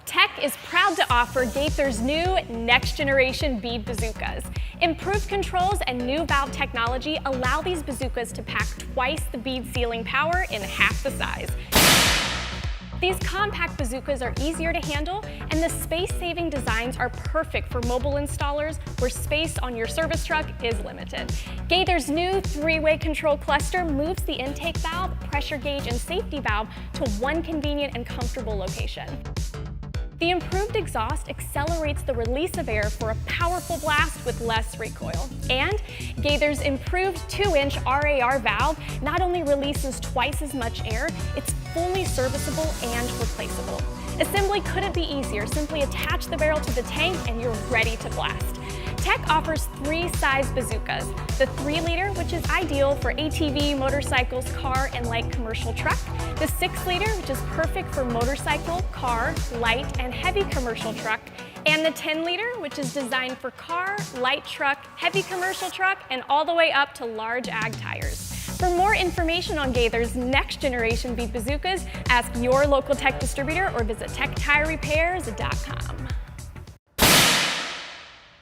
Tech is proud to offer Gaither's new next-generation Bead bazookas. Improved controls and new valve technology allow these bazookas to pack twice the bead sealing power in half the size. These compact bazookas are easier to handle, and the space-saving designs are perfect for mobile installers where space on your service truck is limited. Gaither's new three-way control cluster moves the intake valve, pressure gauge, and safety valve to one convenient and comfortable location. The improved exhaust accelerates the release of air for a powerful blast with less recoil. And Gaither's improved 2-inch RAR valve not only releases twice as much air, it's fully serviceable and replaceable. Assembly couldn't be easier. Simply attach the barrel to the tank and you're ready to blast. Tech offers 3 size bazookas: the 3-liter, which is ideal for ATV, motorcycles, car, and light commercial truck; the 6-liter, which is perfect for motorcycle, car, light, and heavy commercial truck; and the 10-liter, which is designed for car, light truck, heavy commercial truck, and all the way up to large ag tires. For more information on Gaither's next-generation Bead bazookas, ask your local Tech distributor or visit techtireRepairs.com.